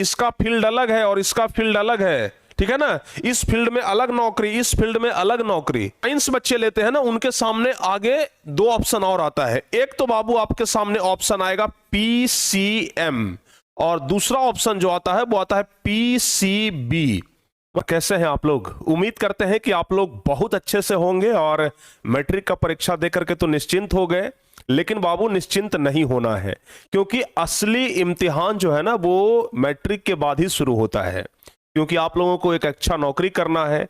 इसका फील्ड अलग है और इसका फील्ड अलग है, ठीक है ना। इस फील्ड में अलग नौकरी, इस फील्ड में अलग नौकरी। साइंस बच्चे लेते हैं ना, उनके सामने आगे दो ऑप्शन और आता है। एक तो बाबू आपके सामने ऑप्शन आएगा पीसीएम, और दूसरा ऑप्शन जो आता है वो आता है पीसीबी। कैसे हैं आप लोग? उम्मीद करते हैं कि आप लोग बहुत अच्छे से होंगे और मैट्रिक का परीक्षा देकर के तो निश्चिंत हो गए। लेकिन बाबू निश्चिंत नहीं होना है, क्योंकि असली इम्तिहान जो है ना वो मैट्रिक के बाद ही शुरू होता है। क्योंकि आप लोगों को एक अच्छा नौकरी करना है,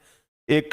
एक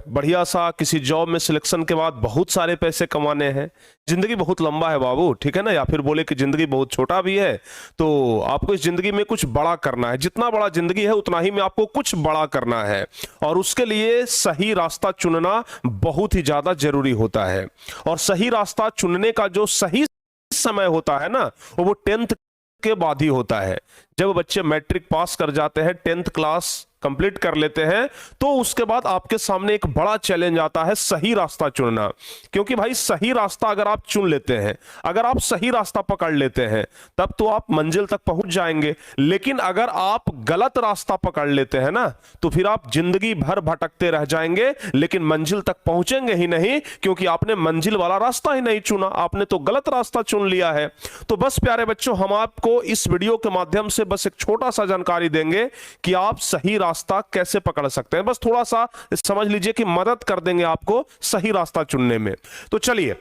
बढ़िया सा किसी जॉब में सिलेक्शन के बाद बहुत सारे पैसे कमाने हैं। जिंदगी बहुत लंबा है बाबू, ठीक है ना। या फिर बोले कि जिंदगी बहुत छोटा भी है, तो आपको इस जिंदगी में कुछ बड़ा करना है। जितना बड़ा जिंदगी है उतना ही में आपको कुछ बड़ा करना है, और उसके लिए सही रास्ता चुनना बहुत ही ज्यादा जरूरी होता है। और सही रास्ता चुनने का जो सही समय होता है ना, वो 10th के बाद ही होता है। जब बच्चे मैट्रिक पास कर जाते हैं, 10th क्लास कंप्लीट कर लेते हैं, तो उसके बाद आपके सामने एक बड़ा चैलेंज आता है, सही रास्ता चुनना। क्योंकि भाई सही रास्ता अगर आप चुन लेते हैं, अगर आप सही रास्ता पकड़ लेते हैं, तब तो आप मंजिल तक पहुंच जाएंगे। लेकिन अगर आप गलत रास्ता पकड़ लेते हैं ना, तो फिर आप जिंदगी भर भटकते रह जाएंगे, लेकिन मंजिल तक पहुंचेंगे ही नहीं, क्योंकि आपने मंजिल वाला रास्ता ही नहीं चुना, आपने तो गलत रास्ता चुन लिया है। तो बस प्यारे बच्चों, हम आपको इस वीडियो के माध्यम से बस एक छोटा सा जानकारी देंगे कि आप सही रास्ता कैसे पकड़ सकते हैं। बस थोड़ा सा समझ लीजिए कि मदद कर देंगे आपको सही रास्ता चुनने में। तो चलिए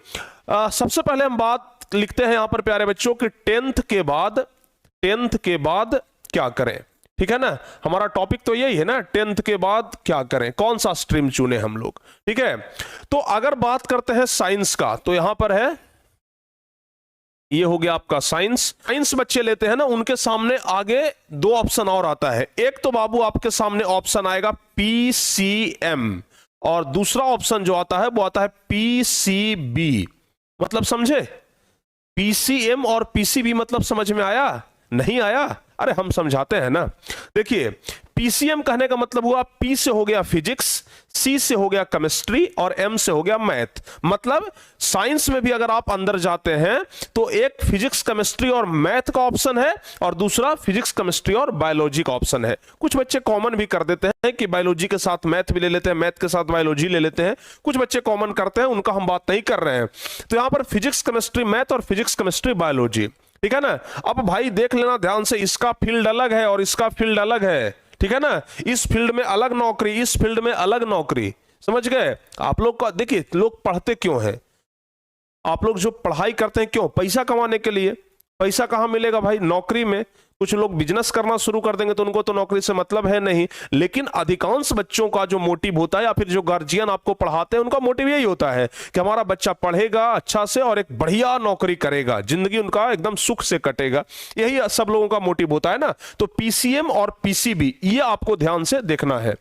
सबसे पहले हम बात लिखते हैं यहां पर प्यारे बच्चों कि 10th के बाद क्या करें, ठीक है ना। हमारा टॉपिक तो यही है ना, 10th के बाद क्या करें, कौन सा स्ट्रीम चुने हम लोग, ठीक है। तो अगर बात करते हैं साइंस का, तो यहां पर है, ये हो गया आपका साइंस। साइंस बच्चे लेते हैं ना, उनके सामने आगे दो ऑप्शन और आता है। एक तो बाबू आपके सामने ऑप्शन आएगा पीसीएम, और दूसरा ऑप्शन जो आता है वो आता है पीसीबी। मतलब समझे? पीसीएम और पीसीबी मतलब समझ में आया? नहीं आया? अरे हम समझाते हैं ना। देखिए, पीसीएम कहने का मतलब हुआ, पी से हो गया फिजिक्स, सी से हो गया केमिस्ट्री, और एम से हो गया मैथ। मतलब साइंस में भी अगर आप अंदर जाते हैं तो एक फिजिक्स केमिस्ट्री और मैथ का ऑप्शन है, और दूसरा फिजिक्स केमिस्ट्री और बायोलॉजी का ऑप्शन है। कुछ बच्चे कॉमन भी कर देते हैं कि बायोलॉजी के साथ मैथ भी ले लेते हैं, मैथ के साथ बायोलॉजी ले लेते हैं। कुछ बच्चे कॉमन करते हैं, उनका हम बात नहीं कर रहे हैं। तो यहां पर फिजिक्स केमिस्ट्री मैथ और फिजिक्स केमिस्ट्री बायोलॉजी, ठीक है ना। अब भाई देख लेना ध्यान से, इसका फील्ड अलग है और इसका फील्ड अलग है, ठीक है ना। इस फील्ड में अलग नौकरी, इस फील्ड में अलग नौकरी। समझ गए आप लोग का? देखिए, लोग पढ़ते क्यों हैं? आप लोग जो पढ़ाई करते हैं क्यों? पैसा कमाने के लिए। पैसा कहां मिलेगा भाई? नौकरी में। कुछ लोग बिजनेस करना शुरू कर देंगे तो उनको तो नौकरी से मतलब है नहीं। लेकिन अधिकांश बच्चों का जो मोटिव होता है, या फिर जो गार्जियन आपको पढ़ाते हैं, उनका मोटिव यही होता है कि हमारा बच्चा पढ़ेगा अच्छा से और एक बढ़िया नौकरी करेगा, जिंदगी उनका एकदम सुख से कटेगा। यही सब लोगों का मोटिव होता है ना। तो पीसीएम और पीसीबी, ये आपको ध्यान से देखना है।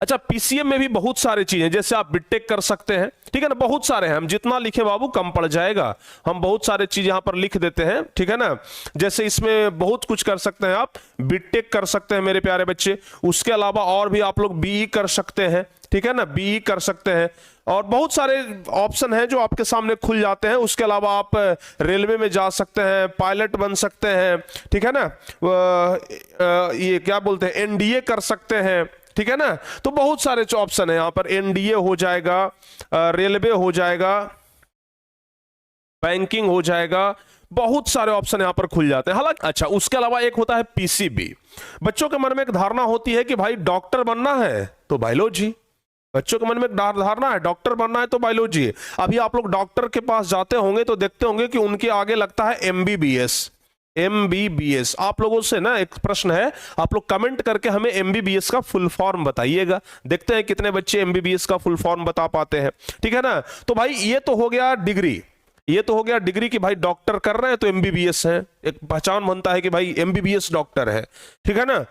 अच्छा, पीसीएम में भी बहुत सारी चीजें, जैसे आप बीटेक कर सकते हैं, ठीक है ना। बहुत सारे हैं, हम जितना लिखे बाबू कम पड़ जाएगा। हम बहुत सारे चीज यहां पर लिख देते हैं, ठीक है ना। जैसे इसमें बहुत कुछ कर सकते हैं आप, बीटेक कर सकते हैं मेरे प्यारे बच्चे। उसके अलावा और भी आप लोग बीई कर सकते हैं, ठीक है ना, बीई कर सकते हैं। और बहुत सारे ऑप्शन हैं जो आपके सामने खुल जाते हैं। उसके अलावा आप रेलवे में जा सकते हैं, पायलट बन सकते हैं, ठीक है ना। ये क्या बोलते हैं, एनडीए कर सकते हैं, ठीक है ना। तो बहुत सारे ऑप्शन है यहां पर। एनडीए हो जाएगा, रेलवे हो जाएगा, बैंकिंग हो जाएगा, बहुत सारे ऑप्शन यहां पर खुल जाते हैं। हालांकि अच्छा, उसके अलावा एक होता है पीसीबी। बच्चों के मन में एक धारणा होती है कि भाई डॉक्टर बनना है तो बायोलॉजी। बच्चों के मन में एक धारणा है डॉक्टर बनना है तो बायोलॉजी। अभी आप लोग डॉक्टर के पास जाते होंगे तो देखते होंगे कि उनके आगे लगता है एमबीबीएस। एमबीबीएस, आप लोगों से ना एक प्रश्न है, आप लोग कमेंट करके हमें एमबीबीएस का फुल फॉर्म बताइएगा। देखते हैं कितने बच्चे एमबीबीएस का फुल फॉर्म बता पाते हैं, ठीक है ना। तो भाई ये तो हो गया डिग्री, ये तो हो गया डिग्री कि भाई डॉक्टर कर रहे हैं तो एमबीबीएस है, एक पहचान बनता है कि भाई एमबीबीएस डॉक्टर है, ठीक है ना।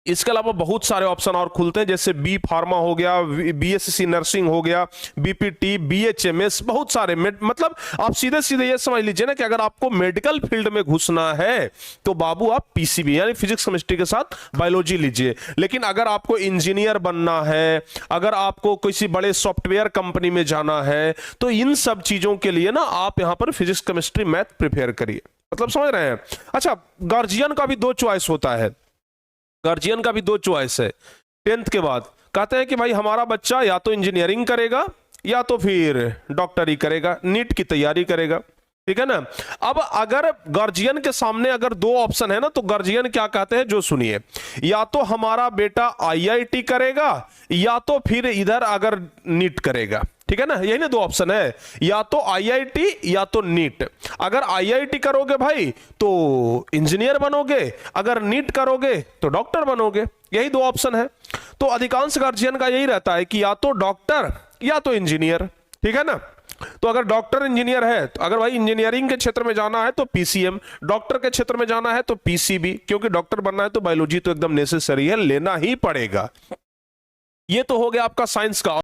इसके अलावा बहुत सारे ऑप्शन और खुलते हैं, जैसे बी फार्मा हो गया, बीएससी नर्सिंग हो गया, बीपीटी, बीएचएमएस, बहुत सारे। मतलब आप सीधे सीधे ये समझ लीजिए ना कि अगर आपको मेडिकल फील्ड में घुसना है तो बाबू आप पीसीबी यानी फिजिक्स केमिस्ट्री के साथ बायोलॉजी लीजिए। लेकिन अगर आपको इंजीनियर बनना है, अगर आपको किसी बड़े सॉफ्टवेयर कंपनी में जाना है, तो इन सब चीजों के लिए ना आप यहां पर फिजिक्स केमिस्ट्री मैथ प्रिपेयर करिए, मतलब समझ रहे हैं। अच्छा, गार्जियन का भी दो चॉइस होता है, गार्जियन का भी दो चॉइस है 10th के बाद। कहते हैं कि भाई हमारा बच्चा या तो इंजीनियरिंग करेगा या तो फिर डॉक्टरी करेगा, नीट की तैयारी करेगा, ठीक है ना। अब अगर गार्जियन के सामने अगर दो ऑप्शन है ना, तो गार्जियन क्या कहते हैं जो सुनिए, या तो हमारा बेटा आईआईटी करेगा या तो फिर इधर अगर नीट करेगा, ठीक है ना। यही ना दो ऑप्शन है, या तो आईआईटी या तो नीट। अगर आईआईटी करोगे भाई तो इंजीनियर बनोगे, अगर नीट करोगे तो डॉक्टर बनोगे, यही दो ऑप्शन है। तो अधिकांश गार्जियन का यही रहता है कि या तो डॉक्टर या तो इंजीनियर, ठीक है ना। तो अगर डॉक्टर इंजीनियर है तो अगर भाई इंजीनियरिंग के क्षेत्र में जाना है तो पीसीएम, डॉक्टर के क्षेत्र में जाना है तो पीसीबी, क्योंकि डॉक्टर बनना है तो बायोलॉजी तो एकदम नेसेसरी है, लेना ही पड़ेगा। ये तो हो गया आपका साइंस का।